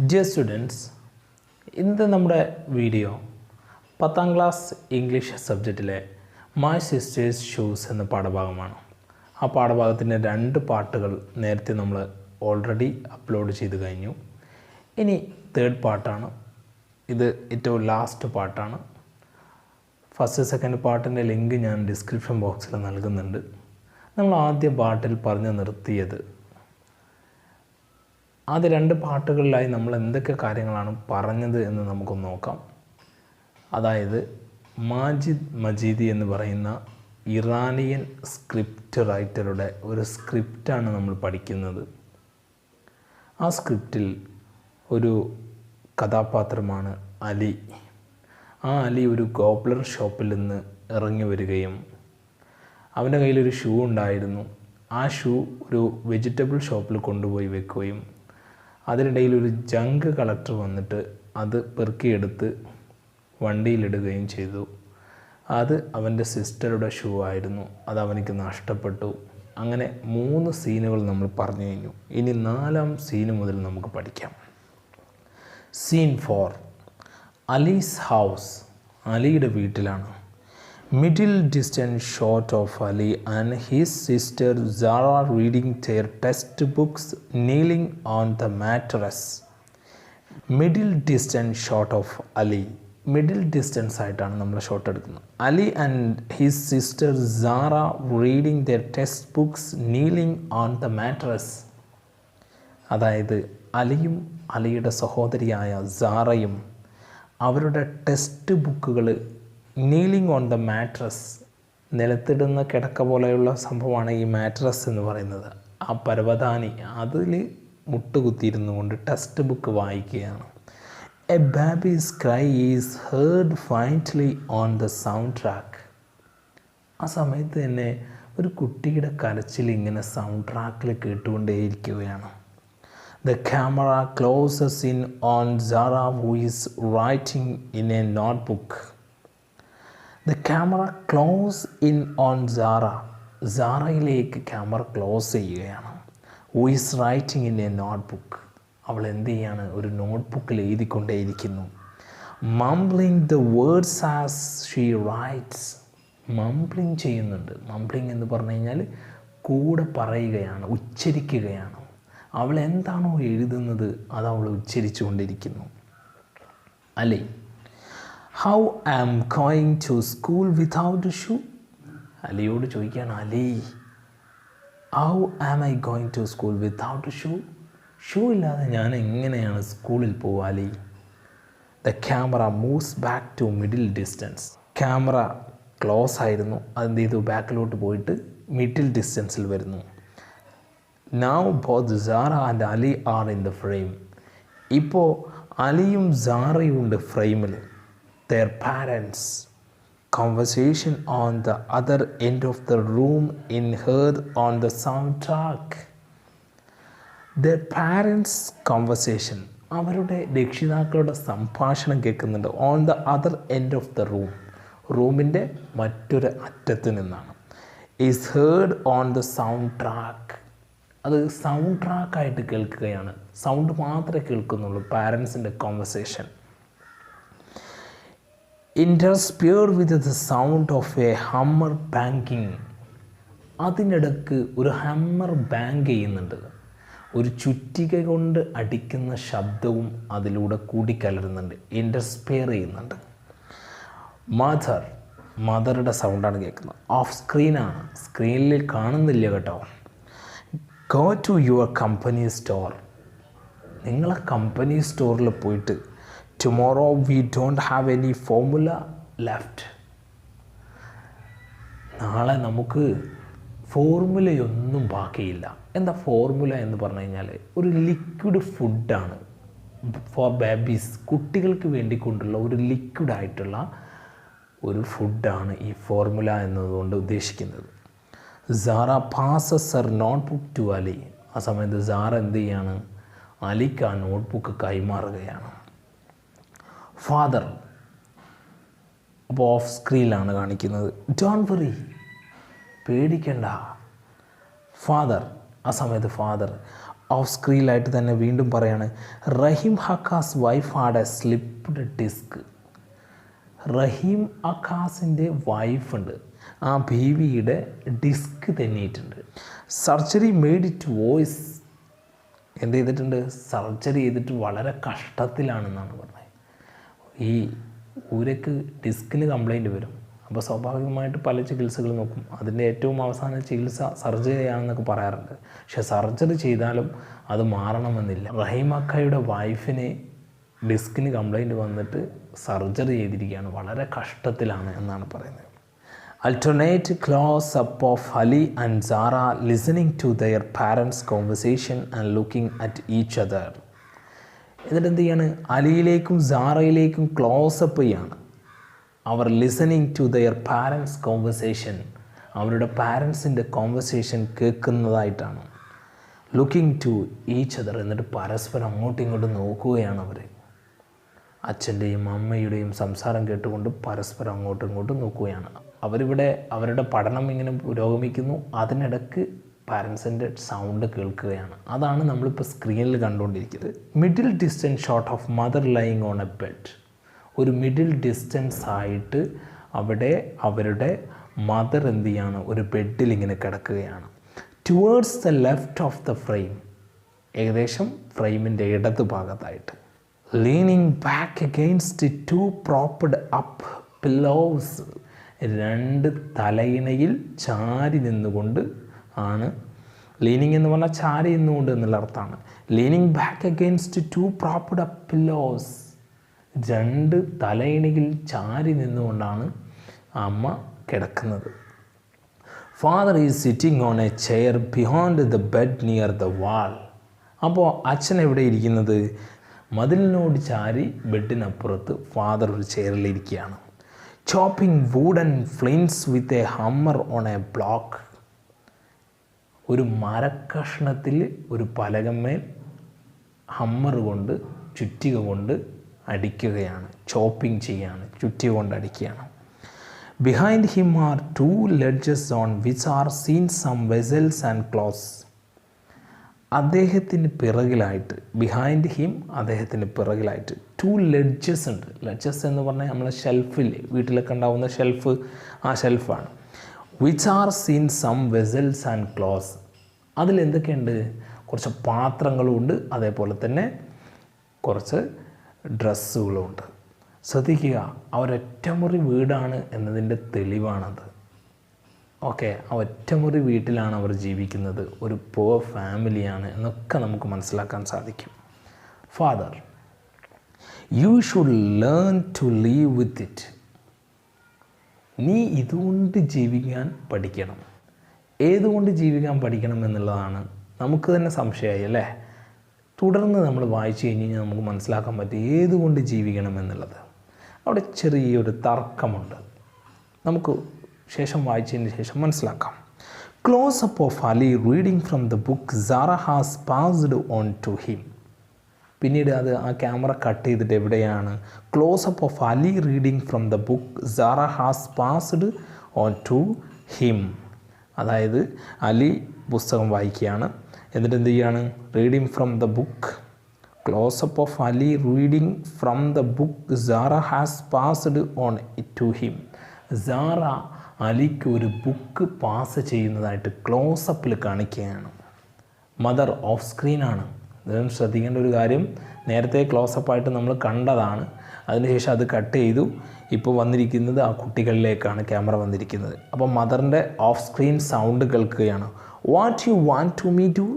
Dear students, ഇന്നത്തെ നമ്മുടെ video 10ാം ക്ലാസ് ഇംഗ്ലീഷ് സബ്ജക്റ്റിലെ മൈ സിസ്റ്റേഴ്സ് ഷൂസ് എന്ന പാഠഭാഗമാണ്. ആ പാഠഭാഗത്തിൻ്റെ 2 പാർട്ടുകൾ നേരത്തെ നമ്മൾ ഓൾറെഡി അപ്ലോഡ് ചെയ്ത് കഴിഞ്ഞു. ഇനി 3rd പാർട്ടാണ്. ഇത് ഏറ്റവും ലാസ്റ്റ് പാർട്ടാണ്. ഫസ്റ്റ് സെക്കൻഡ് പാർട്ടിൻ്റെ ലിങ്ക് ഞാൻ ഡിസ്ക്രിപ്ഷൻ ബോക്സിൽ നൽകുന്നുണ്ട്. നമ്മൾ ആദ്യ പാർട്ടിൽ പറഞ്ഞു നിർത്തിയത്, ആദ്യ 2 പാർട്ടുകളിലായി നമ്മൾ എന്തൊക്കെ കാര്യങ്ങളാണ് പറഞ്ഞത് എന്ന് നമുക്കൊന്ന് നോക്കാം. അതായത് മാജിദ് മജീദി എന്ന് പറയുന്ന ഇറാനിയൻ സ്ക്രിപ്റ്റ് റൈറ്ററുടെ ഒരു സ്ക്രിപ്റ്റാണ് നമ്മൾ പഠിക്കുന്നത്. ആ സ്ക്രിപ്റ്റിൽ ഒരു കഥാപാത്രമാണ് അലി. ആ അലി ഒരു ഗോബ്ലർ ഷോപ്പിൽ നിന്ന് ഇറങ്ങി വരികയും അവൻ്റെ കയ്യിലൊരു ഷൂ ഉണ്ടായിരുന്നു. ആ ഷൂ ഒരു വെജിറ്റബിൾ ഷോപ്പിൽ കൊണ്ടുപോയി വെക്കുകയും അതിനിടയിൽ ഒരു ജങ്ക് കളക്ടർ വന്നിട്ട് അത് പെറുക്കിയെടുത്ത് വണ്ടിയിലിടുകയും ചെയ്തു. അത് അവൻ്റെ സിസ്റ്ററുടെ ഷൂ ആയിരുന്നു. അത് അവനിക്ക് നഷ്ടപ്പെട്ടു. അങ്ങനെ 3 സീനുകൾ നമ്മൾ പറഞ്ഞു കഴിഞ്ഞു. ഇനി 4ാം സീന് മുതൽ നമുക്ക് പഠിക്കാം. Scene 4, Ali's house. അലിയുടെ വീട്ടിലാണ്. Middle distance shot of Ali and his sister Zara reading their text books kneeling on the mattress. Middle distance shot of Ali. Middle distance ആയിട്ടാണ് നമ്മൾ ഷോട്ട് എടുക്കുന്നത്. Ali and his sister Zara reading their text books kneeling on the mattress. അതായത് അലിയും അലിയുടെ സഹോദരിയായ സാറയും അവരുടെ text ബുക്കുകൾ നീലിംഗ് ഓൺ ദ മാട്രസ്, നിലത്തിടുന്ന കിടക്ക പോലെയുള്ള സംഭവമാണ് ഈ മാട്രസ് എന്ന് പറയുന്നത്. ആ പരവതാനി അതിൽ മുട്ടുകുത്തിയിരുന്നു കൊണ്ട് ടെക്സ്റ്റ് ബുക്ക് വായിക്കുകയാണ്. A baby's cry is heard faintly on the sound track. ആ സമയത്ത് തന്നെ ഒരു കുട്ടിയുടെ കരച്ചിൽ ഇങ്ങനെ സൗണ്ട് ട്രാക്കിൽ കേട്ടുകൊണ്ടേയിരിക്കുകയാണ്. The camera closes in on Zara, who is writing in a notebook. The camera close in on Zara. സാറയിലേക്ക് ക്യാമറ ക്ലോസ് ചെയ്യുകയാണ്. Who is writing in a notebook. അവൾ എന്ത് ചെയ്യാണ്? ഒരു നോട്ട്ബുക്കിൽ എഴുതിക്കൊണ്ടേയിരിക്കുന്നു. Mumbling the words as she writes. മംബ്ലിങ് ചെയ്യുന്നുണ്ട്. മംബ്ലിങ് എന്ന് പറഞ്ഞു കഴിഞ്ഞാൽ കൂടെ പറയുകയാണ്, ഉച്ചരിക്കുകയാണ്. അവൾ എന്താണോ എഴുതുന്നത് അത് അവൾ ഉച്ചരിച്ചു കൊണ്ടിരിക്കുന്നു. Ali, how am going to school without a shoe. അലിയോട് ചോദിക്കുകയാണ്, Ali how am I going to school without a shoe. Shoe ഇല്ലാതെ ഞാൻ എങ്ങനെയാണ് സ്കൂളിൽ പോവുക Ali. The camera moves back to middle distance. Camera close ആയിരുന്നു, അതെന്ത് ചെയ്തു? ബാക്കിലോട്ട് പോയിട്ട് മിഡിൽ ഡിസ്റ്റൻസിൽ വരുന്നു. Now both Zara and Ali are in the frame. ഇപ്പോൾ അലിയും സാറയും ഉണ്ട് ഫ്രെയിമിൽ. Their parents conversation on the other end of the room in heard on the soundtrack. Their parents conversation, അവരുടെ രക്ഷിതാക്കളുടെ സംഭാഷണം കേൾക്കുന്നുണ്ട്. On the other end of the room, റൂമിൻ്റെ മറ്റൊരു അറ്റത്ത് നിന്നാണ്. Is heard on the soundtrack. അത് സൗണ്ട് ട്രാക്കായിട്ട് കേൾക്കുകയാണ്. സൗണ്ട് മാത്രമേ കേൾക്കുന്നുള്ളൂ. പാരൻസിൻ്റെ conversation interspersed with the sound of a hammer banging. അതിനിടക്ക് ഒരു ഹമ്മർ ബാങ്ക് ചെയ്യുന്നുണ്ട്. ഒരു ചുറ്റിക കൊണ്ട് അടിക്കുന്ന ശബ്ദവും അതിലൂടെ കൂടിക്കലരുന്നുണ്ട്. ഇൻ്റർസ്പിയർ ചെയ്യുന്നുണ്ട്. മദറുടെ സൗണ്ടാണ് കേൾക്കുന്നത്. ഓഫ് സ്ക്രീനാണ്, സ്ക്രീനിൽ കാണുന്നില്ല കേട്ടോ. Go to your company store. നിങ്ങളെ കമ്പനി സ്റ്റോറിൽ പോയിട്ട് tomorrow we don't have any formula left. നാളെ നമുക്ക് ഫോർമുലയൊന്നും ബാക്കിയില്ല. എന്താ ഫോർമുല എന്ന് പറഞ്ഞു കഴിഞ്ഞാൽ ഒരു ലിക്വിഡ് ഫുഡാണ് ഫോർ ബേബീസ്. കുട്ടികൾക്ക് വേണ്ടി കൊണ്ടുള്ള ഒരു ലിക്വിഡായിട്ടുള്ള ഒരു ഫുഡാണ് ഈ ഫോർമുല എന്നതുകൊണ്ട് ഉദ്ദേശിക്കുന്നത്. Sara passes her notebook to Ali. ആ സമയത്ത് സാറ എന്ത് ചെയ്യാണ്? അലിക്ക് ആ നോട്ട്ബുക്ക് കൈമാറുകയാണ്. ഫാദർ, അപ്പോൾ ഓഫ് സ്ക്രീനിലാണ് കാണിക്കുന്നത്. ഡോണ്ട് വറി, പേടിക്കണ്ട. ഫാദർ, ആ സമയത്ത് ഫാദർ, ഓഫ് സ്ക്രീനിലായിട്ട് തന്നെ വീണ്ടും പറയാണ്, Rahim Hakka's wife had a slipped disc. Rahim അക്കാസിൻ്റെ വൈഫുണ്ട്, ആ ബീവിയുടെ ഡിസ്ക് തെന്നിയിട്ടുണ്ട്. Surgery made it worse. എന്ത് ചെയ്തിട്ടുണ്ട്? സർജറി ചെയ്തിട്ട് വളരെ കഷ്ടത്തിലാണെന്നാണ് പറഞ്ഞത്. ഈ ഊരക്ക് ഡിസ്കിന് കംപ്ലൈൻറ്റ് വരും. അപ്പോൾ സ്വാഭാവികമായിട്ട് പല ചികിത്സകൾ നോക്കും. അതിൻ്റെ ഏറ്റവും അവസാന ചികിത്സ സർജറി ആണെന്നൊക്കെ പറയാറുണ്ട്. പക്ഷേ സർജറി ചെയ്താലും അത് മാറണമെന്നില്ല. റഹീം അക്കയുടെ വൈഫിന് ഡിസ്കിന് കംപ്ലൈൻറ്റ് വന്നിട്ട് സർജറി ചെയ്തിരിക്കുകയാണ്, വളരെ കഷ്ടത്തിലാണ് എന്നാണ് പറയുന്നത്. Alternate close-up of Ali and Zara listening to their parents' conversation and looking at each other. എന്നിട്ട് എന്ത് ചെയ്യാണ്? അലിയിലേക്കും സാറയിലേക്കും ക്ലോസപ്പ് ചെയ്യാണ്. അവർ listening to their parents conversation, അവരുടെ പാരൻസിൻ്റെ കോൺവെർസേഷൻ കേൾക്കുന്നതായിട്ടാണ്. ലുക്കിംഗ് ടു ഈച്ച് അതർ, എന്നിട്ട് പരസ്പരം അങ്ങോട്ടും ഇങ്ങോട്ടും നോക്കുകയാണ് അവർ. അച്ഛൻ്റെയും അമ്മയുടെയും സംസാരം കേട്ടുകൊണ്ട് പരസ്പരം അങ്ങോട്ടും ഇങ്ങോട്ടും നോക്കുകയാണ്. അവരിവിടെ അവരുടെ പഠനം ഇങ്ങനെ പുരോഗമിക്കുന്നു, അതിനിടയ്ക്ക് പാരൻസിൻ്റെ സൗണ്ട് കേൾക്കുകയാണ്. അതാണ് നമ്മളിപ്പോൾ സ്ക്രീനിൽ കണ്ടുകൊണ്ടിരിക്കുന്നത്. Middle distance shot of mother lying on A bed. ഒരു മിഡിൽ ഡിസ്റ്റൻസ് ആയിട്ട് അവിടെ അവരുടെ മദർ എന്ത് ചെയ്യാണ്? ഒരു ബെഡിൽ ഇങ്ങനെ കിടക്കുകയാണ്. Towards the left of the frame, ഏകദേശം ഫ്രെയിമിൻ്റെ ഇടത് ഭാഗത്തായിട്ട്. Leaning back against two propped up pillows, രണ്ട് തലയിണയിൽ ചാരി നിന്നുകൊണ്ട് ആണ്. ലീനിങ് എന്ന് പറഞ്ഞാൽ ചാരി നിന്നുകൊണ്ട് എന്നുള്ള അർത്ഥമാണ്. Leaning back against two propped up pillows, രണ്ട് തലയിണയിൽ ചാരി നിന്നുകൊണ്ടാണ് അമ്മ കിടക്കുന്നത്. Father is sitting on a chair beyond the bed near the wall. അപ്പോൾ അച്ഛൻ എവിടെ ഇരിക്കുന്നത്? മതിലിനോട് ചാരി ബെഡിനപ്പുറത്ത് ഫാദർ ഒരു ചെയറിലിരിക്കുകയാണ്. Chopping wooden flints with a hammer on a block. ഒരു മരക്കഷ്ണത്തിൽ ഒരു പലകമേൽ ഹമ്മർ കൊണ്ട്, ചുറ്റിക കൊണ്ട് അടിക്കുകയാണ്. ചോപ്പിംഗ് ചെയ്യാണ്, ചുറ്റിക കൊണ്ട് അടിക്കുകയാണ്. Behind him are two ledges on which are seen some vessels and clothes. അദ്ദേഹത്തിന് പിറകിലായിട്ട്, ബിഹൈൻഡ് ഹിം അദ്ദേഹത്തിന് പിറകിലായിട്ട് ടു ലെഡ്ജസ് ഉണ്ട്. ലെഡ്ജസ് എന്ന് പറഞ്ഞാൽ നമ്മളെ ഷെൽഫില്ലേ, വീട്ടിലൊക്കെ ഉണ്ടാവുന്ന ഷെൽഫ്, ആ ഷെൽഫാണ്. Which are seen some vessels and clothes. അതിലെന്തൊക്കെയുണ്ട്? കുറച്ച് പാത്രങ്ങളുമുണ്ട്, അതേപോലെ തന്നെ കുറച്ച് ഡ്രസ്സുകളുമുണ്ട്. ശ്രദ്ധിക്കുക, ഒരൊറ്റമുറി വീടാണ് എന്നതിൻ്റെ തെളിവാണത്. ഓക്കെ, ആ ഒറ്റമുറി വീട്ടിലാണ് അവർ ജീവിക്കുന്നത്, ഒരു പുവർ ഫാമിലിയാണ് എന്നൊക്കെ നമുക്ക് മനസ്സിലാക്കാൻ സാധിക്കും. Father, you should learn to leave with it. നീ ഇതുകൊണ്ട് ജീവിക്കാൻ പഠിക്കണം. ഏതുകൊണ്ട് ജീവിക്കാൻ പഠിക്കണം എന്നുള്ളതാണ് നമുക്ക് തന്നെ സംശയമായി അല്ലേ? തുടർന്ന് നമ്മൾ വായിച്ചു കഴിഞ്ഞാൽ നമുക്ക് മനസ്സിലാക്കാൻ പറ്റും ഏതുകൊണ്ട് ജീവിക്കണം എന്നുള്ളത്. അവിടെ ചെറിയൊരു തർക്കമുണ്ട്, നമുക്ക് ശേഷം വായിച്ചതിന് ശേഷം മനസ്സിലാക്കാം. Close up of Ali reading from the book Zara has passed on to him. പിന്നീട് അത് ആ ക്യാമറ കട്ട് ചെയ്തിട്ട് എവിടെയാണ്? Close up of Ali reading from the book Zara has passed on to him. അതായത് അലി പുസ്തകം വായിക്കുകയാണ്, എന്നിട്ട് എന്ത് ചെയ്യാണ്? Reading from the book. Close up of Ali reading from the book Zara has passed on to him. Zara അലിക്ക് ഒരു book pass ചെയ്യുന്നതായിട്ട് ക്ലോസപ്പിൽ കാണിക്കുകയാണ്. മദർ ഓഫ് സ്ക്രീനാണ്. ഇതിനും ശ്രദ്ധിക്കേണ്ട ഒരു കാര്യം, നേരത്തെ ക്ലോസപ്പായിട്ട് നമ്മൾ കണ്ടതാണ്, അതിനുശേഷം അത് കട്ട് ചെയ്തു. ഇപ്പോൾ വന്നിരിക്കുന്നത് ആ കുട്ടികളിലേക്കാണ് ക്യാമറ വന്നിരിക്കുന്നത്. അപ്പോൾ മദറിൻ്റെ ഓഫ് സ്ക്രീൻ സൗണ്ട് കേൾക്കുകയാണ്. What you want to me to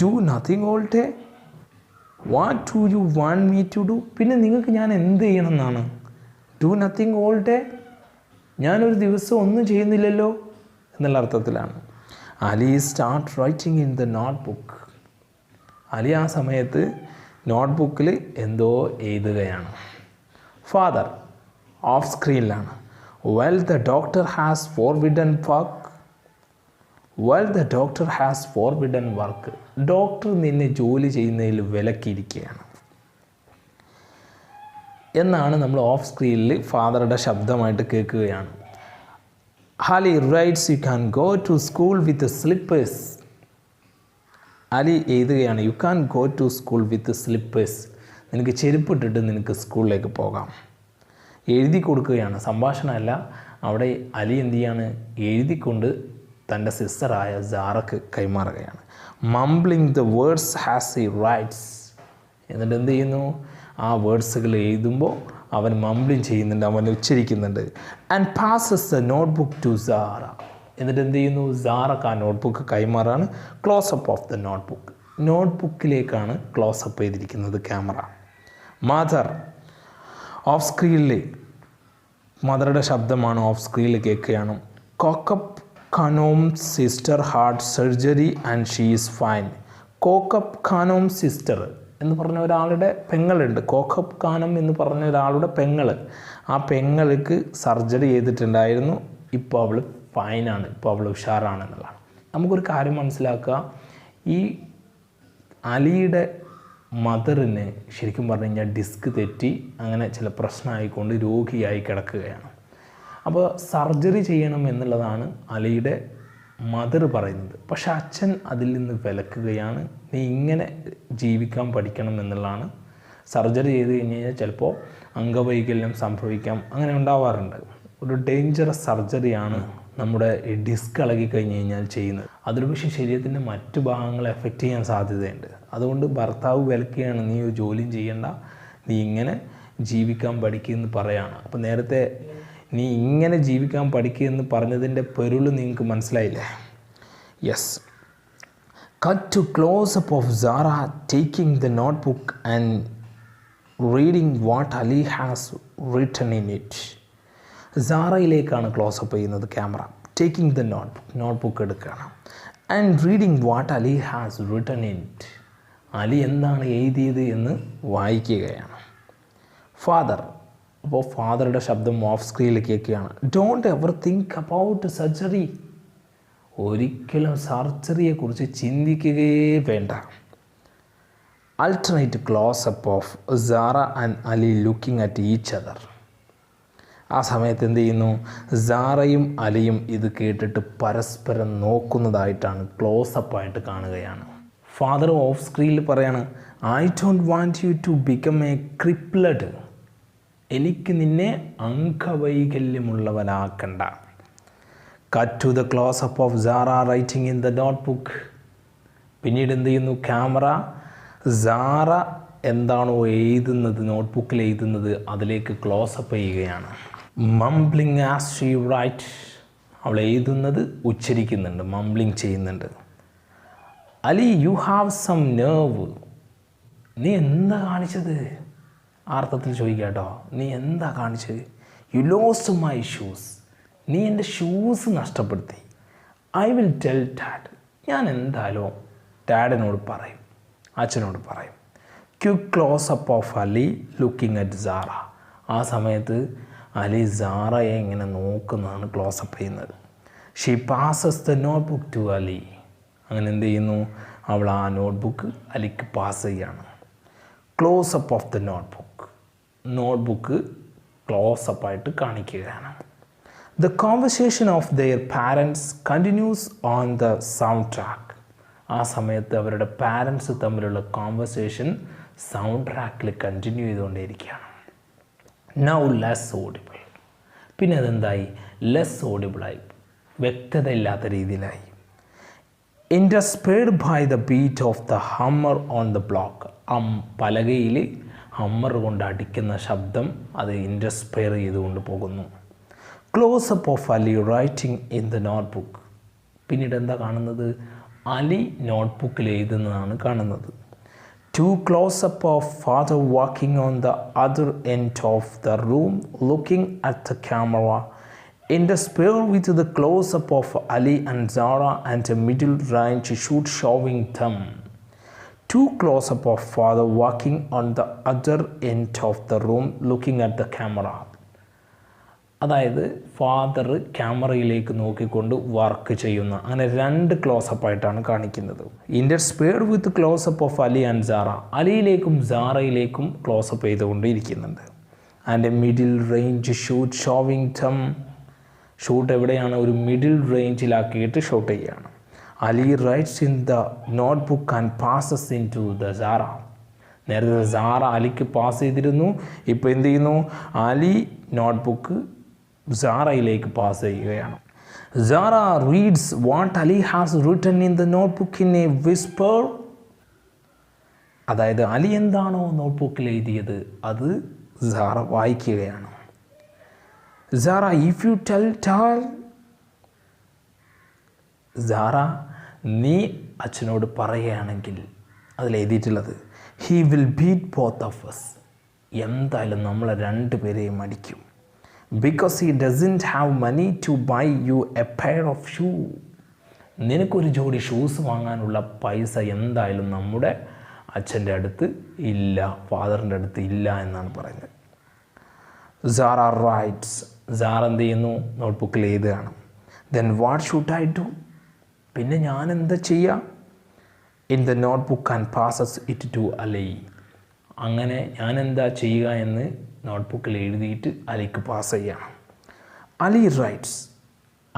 do nothing all day. What to you want me to do. പിന്നെ നിങ്ങൾക്ക് ഞാൻ എന്ത് ചെയ്യണം എന്നാണ്? ഡു നത്തിങ് ഓൾ ഡേ, ഞാനൊരു ദിവസം ഒന്നും ചെയ്യുന്നില്ലല്ലോ എന്നുള്ള അർത്ഥത്തിലാണ്. Ali start writing in the not book. Ali ആ സമയത്ത് നോട്ട് ബുക്കിൽ എന്തോ എഴുതുകയാണ്. ഫാദർ ഓഫ് സ്ക്രീനിലാണ്. Well the doctor has forbidden work. Well the doctor has forbidden work. Doctor നിന്നെ ജോലി ചെയ്യുന്നതിൽ വിലക്കിയിരിക്കുകയാണ് എന്നാണ് നമ്മൾ ഓഫ് സ്ക്രീനിൽ ഫാദറുടെ ശബ്ദമായിട്ട് കേൾക്കുകയാണ്. Ali writes you can go to school with slippers. Ali എഴുതുകയാണ്, you can go to school with slippers. നിനക്ക് ചെരുപ്പിട്ടിട്ട് നിനക്ക് സ്കൂളിലേക്ക് പോകാം. എഴുതി കൊടുക്കുകയാണ്, സംഭാഷണമല്ല. അവിടെ അലി എന്ത് ചെയ്യാണ്, എഴുതിക്കൊണ്ട് തൻ്റെ സിസ്റ്ററായ സാറക്ക് കൈമാറുകയാണ്. Mumbling the words has he writes. എന്നിട്ട് എന്ത് ചെയ്യുന്നു, ആ വേർഡ്സുകൾ എഴുതുമ്പോൾ അവൻ മംബ്ലിങ് ചെയ്യുന്നുണ്ട്, അവൻ ഉച്ചരിക്കുന്നുണ്ട്. And passes the notebook to Zara. എന്നിട്ട് എന്ത് ചെയ്യുന്നു, സാറക്ക് ആ നോട്ട്ബുക്ക് കൈമാറാണ്. Close up of the notebook. നോട്ട്ബുക്കിലേക്കാണ് ക്ലോസപ്പ് ചെയ്തിരിക്കുന്നത് ക്യാമറ. മദർ ഓഫ് സ്ക്രീനിൽ, മദറുടെ ശബ്ദമാണ് ഓഫ് സ്ക്രീനിൽ കേൾക്കുകയാണ്. Kokab Khanum sister heart surgery and she is fine. Kokab Khanum sister എന്ന് പറഞ്ഞ ഒരാളുടെ പെങ്ങളുണ്ട്. കോക്കപ്പ് ഖാനം എന്ന് പറഞ്ഞ ഒരാളുടെ പെങ്ങൾ. ആ പെങ്ങൾക്ക് സർജറി ചെയ്തിട്ടുണ്ടായിരുന്നു. ഇപ്പോൾ അവൾ ഫൈനാണ്, ഇപ്പോൾ അവൾ ഉഷാറാണെന്നുള്ളതാണ്. നമുക്കൊരു കാര്യം മനസ്സിലാക്കുക, ഈ അലിയുടെ മദറിന് ശരിക്കും പറഞ്ഞു കഴിഞ്ഞാൽ ഡിസ്ക് തെറ്റി അങ്ങനെ ചില പ്രശ്നമായിക്കൊണ്ട് രോഗിയായി കിടക്കുകയാണ്. അപ്പോൾ സർജറി ചെയ്യണം എന്നുള്ളതാണ് അലിയുടെ മദർ പറയുന്നത്. പക്ഷെ അച്ഛൻ അതിൽ നിന്ന് വിലക്കുകയാണ്. നീ ഇങ്ങനെ ജീവിക്കാൻ പഠിക്കണം എന്നുള്ളതാണ്. സർജറി ചെയ്ത് കഴിഞ്ഞ് കഴിഞ്ഞാൽ ചിലപ്പോൾ അംഗവൈകല്യം സംഭവിക്കാം, അങ്ങനെ ഉണ്ടാവാറുണ്ട്. ഒരു ഡേഞ്ചറസ് സർജറിയാണ് നമ്മുടെ ഡിസ്ക് ഇളകി കഴിഞ്ഞ് കഴിഞ്ഞാൽ ചെയ്യുന്നത്. അതൊരു പക്ഷേ ശരീരത്തിൻ്റെ മറ്റു ഭാഗങ്ങളെ എഫക്റ്റ് ചെയ്യാൻ സാധ്യതയുണ്ട്. അതുകൊണ്ട് ഭർത്താവ് വിലക്കുകയാണ്, നീ ഒരു ജോലിയും ചെയ്യണ്ട, നീ ഇങ്ങനെ ജീവിക്കാൻ പഠിക്കുമെന്ന് പറയാണ്. അപ്പോൾ നേരത്തെ നീ ഇങ്ങനെ ജീവിക്കാൻ പഠിക്കുമെന്ന് പറഞ്ഞതിൻ്റെ പൊരുൾ നിങ്ങൾക്ക് മനസ്സിലായില്ലേ? Yes. Cut to close up of Zara taking the not book and reading what Ali has written in it. സാറയിലേക്കാണ് ക്ലോസപ്പ് ചെയ്യുന്നത് camera. Taking the not book എടുക്കുകയാണ്. And reading what Ali has written in it. അലി എന്താണ് എഴുതിയത് എന്ന് വായിക്കുകയാണ്. Father, അപ്പോൾ ഫാദറുടെ ശബ്ദം ഓഫ് സ്ക്രീനിൽ കേൾക്കുകയാണ്. Don't ever think about surgery. ഒരിക്കലും സർജറിയെക്കുറിച്ച് ചിന്തിക്കുകയേ വേണ്ട. Alternate closeup of Sara and Ali looking at each other. ആ സമയത്ത് എന്ത് ചെയ്യുന്നു, സാറയും അലിയും ഇത് കേട്ടിട്ട് പരസ്പരം നോക്കുന്നതായിട്ടാണ് ക്ലോസപ്പായിട്ട് കാണുകയാണ്. ഫാദർ ഓഫ് സ്ക്രീനിൽ പറയാണ്, I don't want you to become a crippled. എനിക്ക് നിന്നെ അംഗവൈകല്യമുള്ളവനാക്കണ്ട. Cut to the close up of Zara writing in the not book. പിന്നീട് എന്ത് ചെയ്യുന്നു, ക്യാമറ സാറ എന്താണോ എഴുതുന്നത്, നോട്ട്ബുക്കിൽ എഴുതുന്നത്, അതിലേക്ക് ക്ലോസപ്പ് ചെയ്യുകയാണ്. Mumbling as she write. അവൾ എഴുതുന്നത് ഉച്ചരിക്കുന്നുണ്ട്, മംബ്ലിങ് ചെയ്യുന്നുണ്ട്. Ali, you have some nerve. നീ എന്താ കാണിച്ചത്? അർത്ഥത്തിൽ ചോദിക്കുക കേട്ടോ, നീ എന്താ കാണിച്ചത്? You lost my shoes. നീ എൻ്റെ ഷൂസ് നഷ്ടപ്പെടുത്തി. I will tell dad. ഞാൻ എന്തായാലും ഡാഡിനോട് പറയും, അച്ഛനോട് പറയും. Quick closeup of Ali looking at Sara. ആ സമയത്ത് അലി സാറയെ ഇങ്ങനെ നോക്കുന്നതാണ് ക്ലോസപ്പ് ചെയ്യുന്നത്. She passes the note book to Ali. അങ്ങനെ എന്ത് ചെയ്യുന്നു, അവൾ ആ നോട്ട്ബുക്ക് അലിക്ക് പാസ് ചെയ്യുകയാണ്. ക്ലോസപ്പ് ഓഫ് ദ നോട്ട്ബുക്ക് ക്ലോസപ്പായിട്ട് കാണിക്കുകയാണ്. The conversation of their parents continues on the sound track. ആ സമയത്ത് അവരുടെ പാരൻസ് തമ്മിലുള്ള കോൺവെർസേഷൻ സൗണ്ട് ട്രാക്കിൽ കണ്ടിന്യൂ ചെയ്തുകൊണ്ടേയിരിക്കുകയാണ്. Now less audible. പിന്നെ അതെന്തായി, ലെസ് ഓഡിബിളായി, വ്യക്തതയില്ലാത്ത രീതിയിലായി. Interspersed by the beat of the hammer on the block. പലകയിൽ ഹമ്മർ കൊണ്ട് അടിക്കുന്ന ശബ്ദം അത് ഇൻറ്റർസ്പെയർ ചെയ്തുകൊണ്ട് പോകുന്നു. Close up of Ali writing in the notebook. പിന്നീട് എന്താ കാണുന്നത്, അലി നോട്ട്ബുക്കിൽ എഴുതുന്നതാണ് കാണുന്നത്. Two closeup of father walking on the other end of the room looking at the camera. Interspersed with the close-up of Ali and Zara and a middle-range shoot showing them. Two close-up of father walking on the other end of the room looking at the camera. അതായത് father ക്യാമറയിലേക്ക് നോക്കിക്കൊണ്ട് work ചെയ്യുന്ന, അങ്ങനെ രണ്ട് ക്ലോസപ്പായിട്ടാണ് കാണിക്കുന്നത്. Interspersed with close up of Ali and Zara. അലിയിലേക്കും സാറയിലേക്കും ക്ലോസപ്പ് ചെയ്തുകൊണ്ടിരിക്കുന്നുണ്ട്. And a middle range shoot showing them. Shoot എവിടെയാണ്, ഒരു മിഡിൽ റേഞ്ചിലാക്കിയിട്ട് ഷൂട്ട് ചെയ്യുകയാണ്. Ali writes in the notebook and passes into the Zara. നേരത്തെ സാറ അലിക്ക് പാസ് ചെയ്തിരുന്നു. ഇപ്പോൾ എന്ത് ചെയ്യുന്നു? അലി നോട്ട്ബുക്ക് സാറയിലേക്ക് പാസ് ചെയ്യുകയാണ്. Zara reads what Ali has written in the notebook in a whisper. അതായത് അലി എന്താണോ നോട്ട്ബുക്കിൽ എഴുതിയത് അത് സാറ വായിക്കുകയാണ്. Zara if you tell Zara നീ അച്ഛനോട് പറയുകയാണെങ്കിൽ അതിലെഴുതിയിട്ടുള്ളത് he will beat both of us. എന്തായാലും നമ്മളെ രണ്ടുപേരെയും അടിക്കും. Because he doesn't have money to buy you a pair of shoe. നിനക്കൊരു ജോഡി ഷൂസ് വാങ്ങാനുള്ള പൈസ എന്തായാലും നമ്മുടെ അച്ഛൻ്റെ അടുത്ത് ഇല്ല, ഫാദറിൻ്റെ അടുത്ത് ഇല്ല എന്നാണ് പറയുന്നത്. Sara rights. സാറ എന്ത് ചെയ്യുന്നു? നോട്ട്ബുക്കിൽ എഴുതുകയാണ്. Then what should I do? പിന്നെ ഞാൻ എന്താ ചെയ്യുക? In the notebook and passes it to Ali. അങ്ങനെ ഞാൻ എന്താ ചെയ്യുക എന്ന് നോട്ട്ബുക്കിൽ എഴുതിയിട്ട് അലിക്ക് പാസ് ചെയ്യണം. അലി റൈറ്റ്സ്.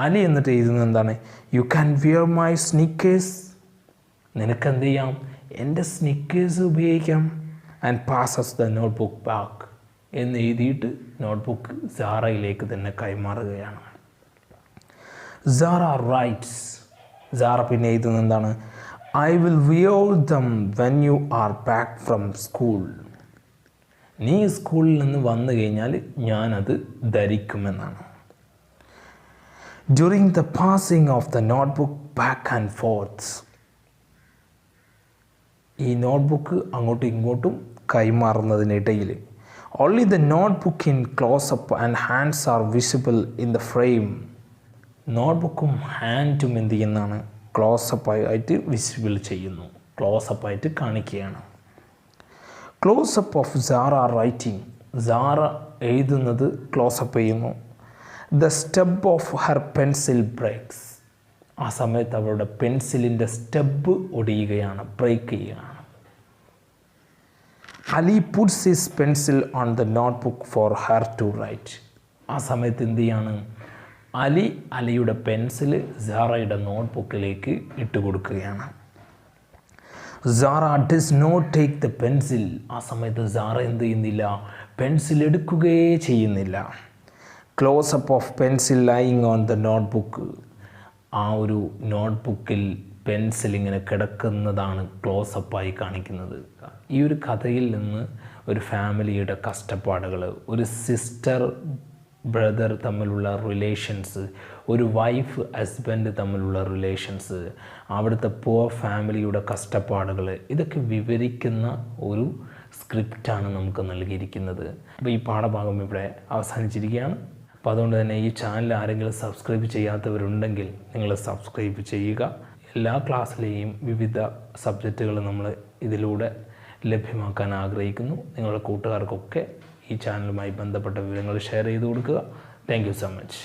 അലി എന്നിട്ട് എഴുതുന്നത് എന്താണ്? You can wear my sneakers. നിനക്കെന്ത് ചെയ്യാം? എൻ്റെ സ്നിക്കേഴ്സ് ഉപയോഗിക്കാം. And passes the notebook back എന്ന് എഴുതിയിട്ട് നോട്ട്ബുക്ക് സാറയിലേക്ക് തന്നെ കൈമാറുകയാണ്. Sara rights. സാറ പിന്നെ എഴുതുന്നത് എന്താണ്? I will wear them when you are back from school. നീ സ്കൂളിൽ നിന്ന് വന്നു കഴിഞ്ഞാൽ ഞാനത് ധരിക്കുമെന്നാണ്. During the passing of the notebook back and forth. ഈ നോട്ട്ബുക്ക് അങ്ങോട്ടും ഇങ്ങോട്ടും കൈമാറുന്നതിനിടയിൽ only the notebook in close up and hands are visible in the frame. നോട്ട്ബുക്കും ഹാൻഡും എന്ത് ചെയ്യുന്നതാണ്? ക്ലോസപ്പായിട്ട് വിസിബിൾ ചെയ്യുന്നു, ക്ലോസപ്പായിട്ട് കാണിക്കുകയാണ്. Close up of Zara writing. Zara എഴുതുന്നത് ക്ലോസപ്പ് ചെയ്യുന്നു. The stub of her pencil breaks. ആ സമയത്ത് അവളുടെ പെൻസിലിൻ്റെ സ്റ്റബ് ഒടിയുകയാണ്, ബ്രേക്ക് ചെയ്യുകയാണ്. Ali puts his pencil on the notebook for her to write. ആ സമയത്ത് എന്ത് ചെയ്യാണ്? അലിയുടെ പെൻസിൽ സാറയുടെ നോട്ട്ബുക്കിലേക്ക് ഇട്ട് കൊടുക്കുകയാണ്. Sara does not take the pencil. ആ സമയത്ത് സാറ എന്ത് ചെയ്യുന്നില്ല? പെൻസിൽ എടുക്കുകയേ ചെയ്യുന്നില്ല. Closeup of pencil lying on the notebook. ആ ഒരു നോട്ട്ബുക്കിൽ പെൻസിൽ ഇങ്ങനെ കിടക്കുന്നതാണ് ക്ലോസപ്പായി കാണിക്കുന്നത്. ഈ ഒരു കഥയിൽ നിന്ന് ഒരു ഫാമിലിയുടെ കഷ്ടപ്പാടുകൾ, ഒരു സിസ്റ്റർ ബ്രദർ തമ്മിലുള്ള റിലേഷൻസ്, ഒരു വൈഫ് ഹസ്ബൻഡ് തമ്മിലുള്ള റിലേഷൻസ്, അവിടുത്തെ പുവർ ഫാമിലിയുടെ കഷ്ടപ്പാടുകൾ, ഇതൊക്കെ വിവരിക്കുന്ന ഒരു സ്ക്രിപ്റ്റാണ് നമുക്ക് നൽകിയിരിക്കുന്നത്. അപ്പോൾ ഈ പാഠഭാഗം ഇവിടെ അവസാനിച്ചിരിക്കുകയാണ്. അപ്പോൾ അതുകൊണ്ട് തന്നെ ഈ ചാനൽ ആരെങ്കിലും സബ്സ്ക്രൈബ് ചെയ്യാത്തവരുണ്ടെങ്കിൽ നിങ്ങൾ സബ്സ്ക്രൈബ് ചെയ്യുക. എല്ലാ ക്ലാസ്സിലെയും വിവിധ സബ്ജക്റ്റുകൾ നമ്മൾ ഇതിലൂടെ ലഭ്യമാക്കാൻ ആഗ്രഹിക്കുന്നു. നിങ്ങളുടെ കൂട്ടുകാർക്കൊക്കെ ഈ ചാനലുമായി ബന്ധപ്പെട്ട വിവരങ്ങൾ ഷെയർ ചെയ്ത് കൊടുക്കുക. Thank you so much.